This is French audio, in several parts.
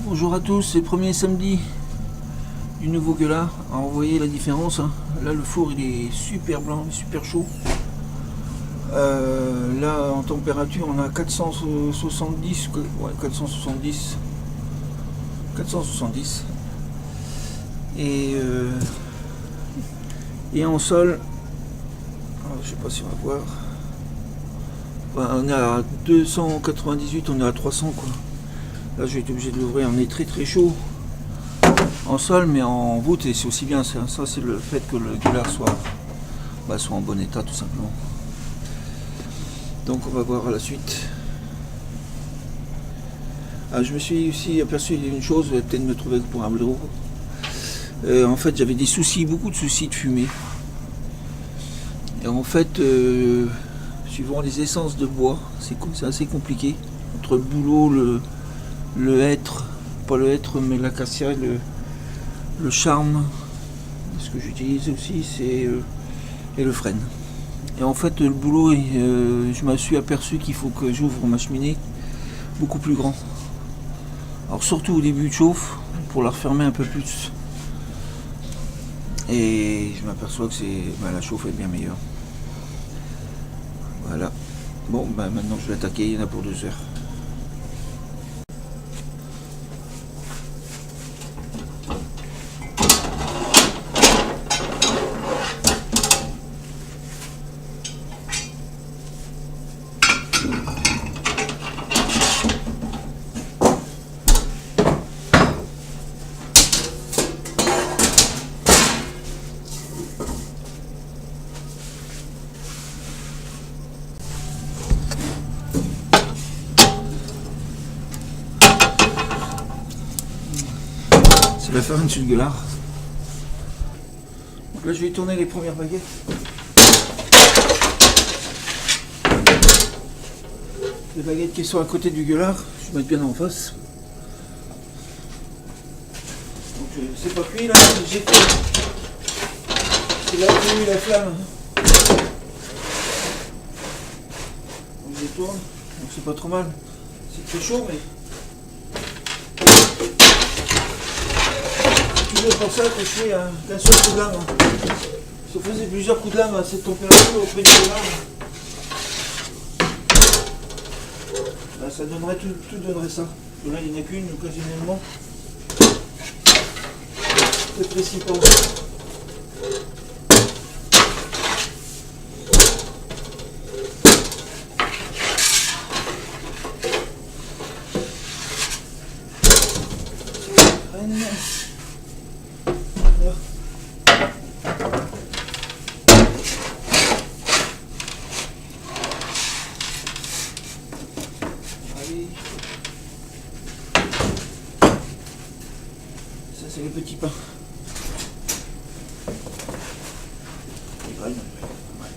Bonjour à tous, c'est le premier samedi du nouveau gueulard. Alors vous voyez la différence, hein. Là le four il est super blanc, super chaud. Là en température on a 470, ouais, 470 et en sol, alors, je sais pas si on va voir, ouais, on est à 298, on est à 300 quoi. Là je vais être obligé de l'ouvrir, on est très très chaud en sol, mais en voûte, et c'est aussi bien ça, c'est le fait que le gueulard soit en bon état tout simplement. Donc on va voir à la suite. Je me suis aussi aperçu d'une chose, vous allez peut-être me trouver pour un blaireau. En fait j'avais des soucis, beaucoup de soucis de fumée. Et en fait, suivant les essences de bois, c'est assez compliqué. Entre le bouleau, le hêtre, pas le hêtre mais l'acacia, le charme, ce que j'utilise aussi, c'est et le frêne. Et en fait le boulot, je me suis aperçu qu'il faut que j'ouvre ma cheminée beaucoup plus grand. Alors surtout au début de chauffe, pour la refermer un peu plus. Et je m'aperçois que la chauffe est bien meilleure. Voilà. Bon, maintenant je vais attaquer, il y en a pour 2 heures. C'est la farine sur le gueulard. Donc là je vais tourner les premières baguettes. Les baguettes qui sont à côté du gueulard, je vais mettre bien en face. Donc c'est pas cuit là, j'ai fait. C'est là où j'ai eu la flamme. Donc je les tourne, donc c'est pas trop mal. C'est très chaud mais. C'est pour ça que je fais qu'un seul coup de lame. Si on faisait plusieurs coups de lame à cette température auprès du gueulard, ça donnerait tout donnerait ça. Et là il n'y en a qu'une occasionnellement. C'est précis pas. Ça c'est les petits pains. Les graines. Ouais.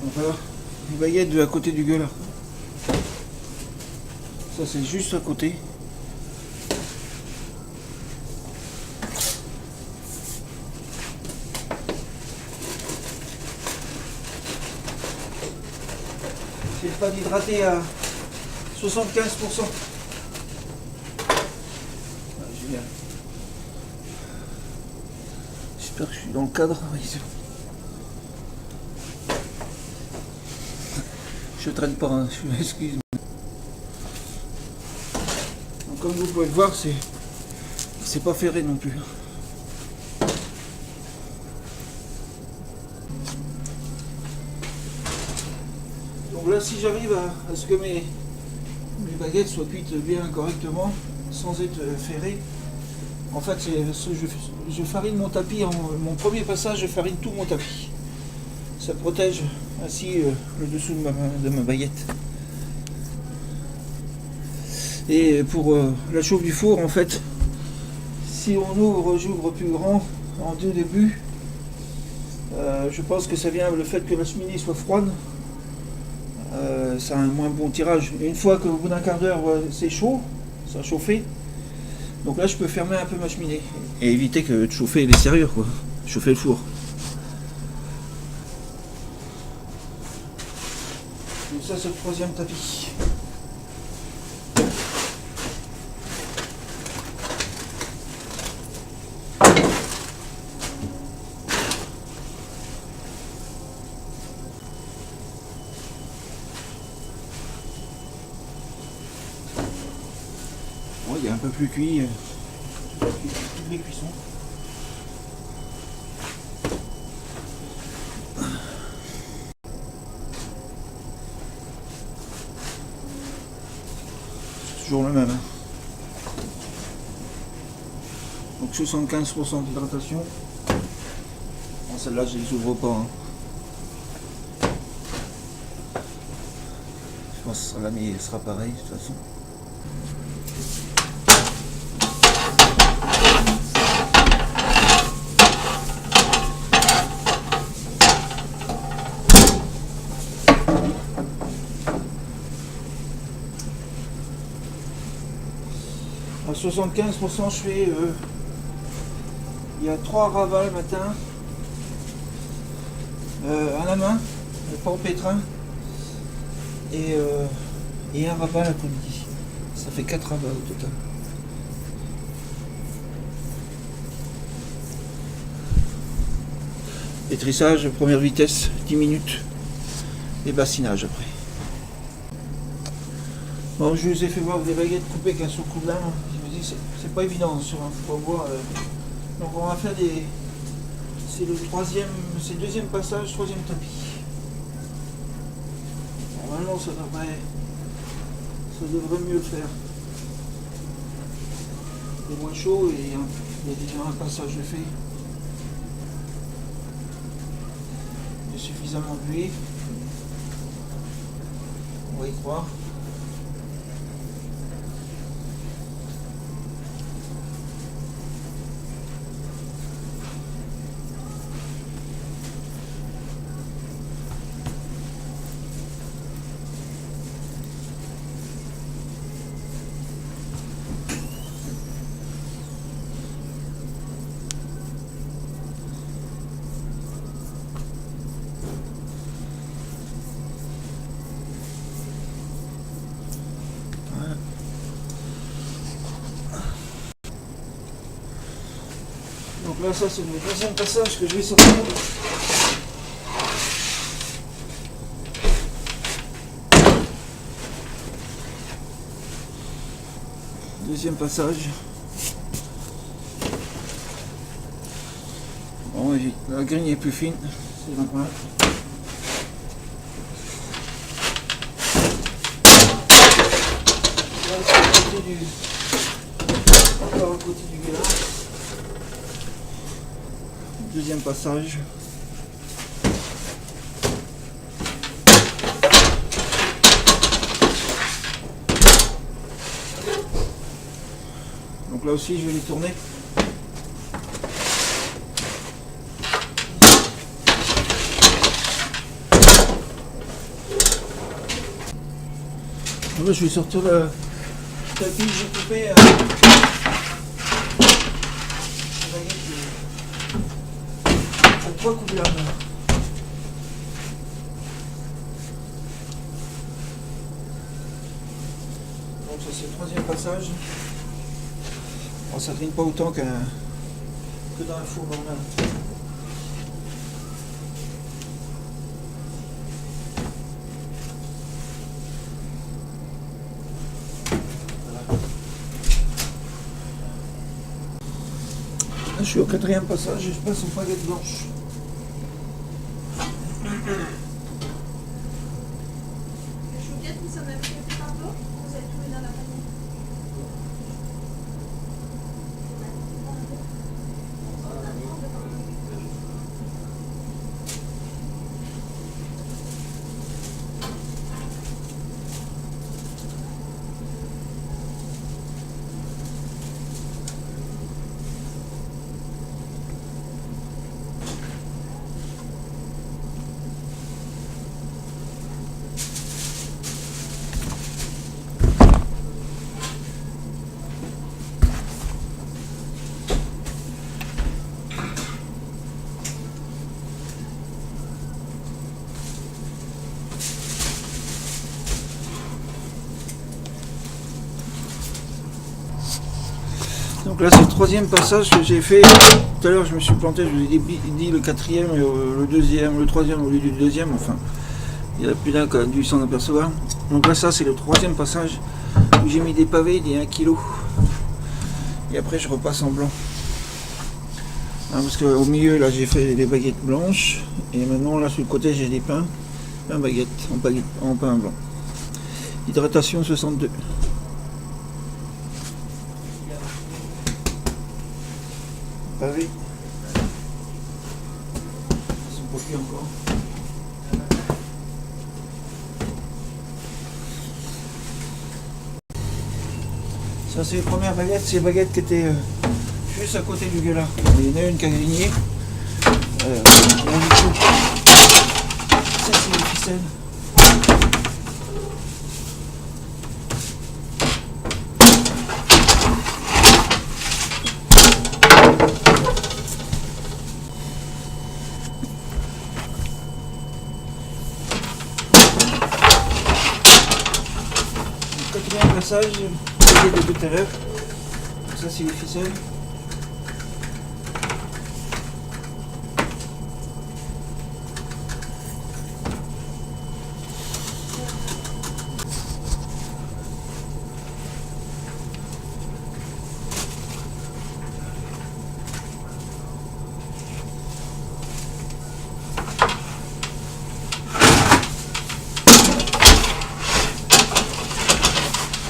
Donc voilà, les baguettes de à côté du gueulard. Ça c'est juste à côté. C'est le pain hydraté à 75%. Génial. J'espère que je suis dans le cadre. Oui, c'est bon. Je traîne pas, hein. Je m'excuse. Donc comme vous pouvez le voir, c'est pas ferré non plus. Donc là, si j'arrive à ce que mes baguettes soient cuites bien correctement, sans être ferrées, en fait, je farine mon tapis, mon premier passage, je farine tout mon tapis. Ça protège ainsi le dessous de ma baguette. Et pour la chauffe du four, en fait, si on ouvre, j'ouvre plus grand en deux débuts, je pense que ça vient le fait que la cheminée soit froide. Ça a un moins bon tirage. Et une fois qu'au bout d'un quart d'heure c'est chaud, ça a chauffé, donc là je peux fermer un peu ma cheminée et éviter de chauffer les serrures, chauffer le four. Donc ça c'est le troisième tapis. Bon, il est un peu plus cuit. Toutes les cuissons. Toujours le même. Donc 75% d'hydratation. Bon, celle-là, je les ouvre pas. Hein. Je pense que la mienne sera pareil de toute façon. À 75%, je fais. Il y a 3 ravals le matin. À la main, pas au pétrin. Et un raval l'après-midi. Ça fait 4 ravals au total. Pétrissage, première vitesse, 10 minutes. Et bassinage après. Bon, je vous ai fait voir des baguettes coupées qu'un sur le coup de lame. Je vous dis, c'est pas évident sur un four à bois. Donc on va faire des. C'est le deuxième passage, troisième tapis. Normalement ça devrait mieux le faire. Il est moins chaud et il y a déjà un passage de fait. Il est suffisamment bué. On va y croire. Donc là, ça c'est le deuxième passage que je vais sortir. Deuxième passage. Bon, la grille est plus fine, c'est normal. Là, c'est encore à côté du guérin. Deuxième passage. Donc là aussi je vais les tourner. Là, je vais sortir le tapis que j'ai coupé. Coups de lame. Donc ça c'est le troisième passage. Bon, ça traîne pas autant que dans un four normal. Voilà. Là, je suis au quatrième passage et je passe aux baguettes blanches. Les chouquettes, vous en avez fait par d'autres ou vous avez trouvé dans la famille? Donc là c'est le troisième passage que j'ai fait. Tout à l'heure je me suis planté, je vous ai dit le quatrième, le deuxième, le troisième au lieu du deuxième, enfin il y en a plus d'un qui a dû s'en apercevoir. Donc là ça c'est le troisième passage où j'ai mis des pavés il y a 1 kg. Et après je repasse en blanc. Parce qu'au milieu là j'ai fait des baguettes blanches et maintenant là sur le côté j'ai des pains en pain blanc. Hydratation 62. Pavé. Ils sont pas cuits encore. Ça c'est les premières baguettes, c'est les baguettes qui étaient juste à côté du gueulard. Il y en a une qui a grigné. Ça c'est les ficelles. Quatrième passage, de tout à l'heure. Ça c'est les ficelles.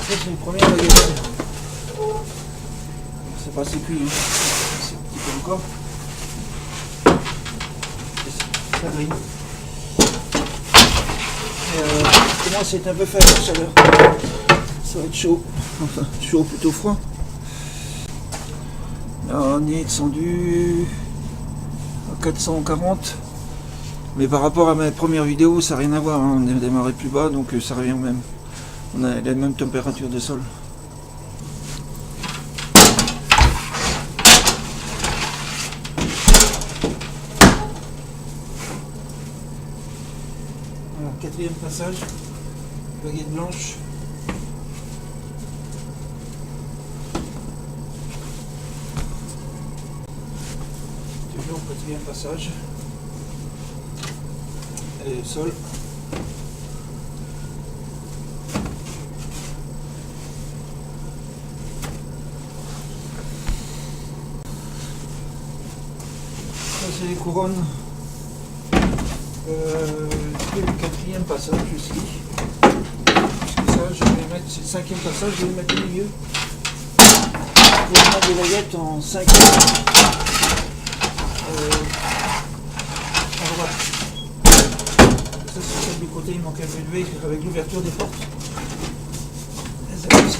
C'est une première baguette. C'est pas assez cuit, hein. C'est un petit peu encore. Ça grille. Pour moi c'est un peu faible la chaleur. Ça va être chaud. Enfin chaud plutôt froid. Là on est descendu à 440. Mais par rapport à ma première vidéo ça n'a rien à voir, hein. On a démarré plus bas donc ça revient au même. On a la même température de sol. Voilà, quatrième passage, baguette blanche. Toujours quatrième passage. Et le sol. C'est les couronnes. C'est le quatrième passage ici. Puisque ça, je vais mettre, c'est le cinquième passage, je vais le mettre au milieu. Pour mettre des baguettes en 5 à droite. Ça, c'est celle du côté, il manque un peu de V avec l'ouverture des portes. Et ça, aussi.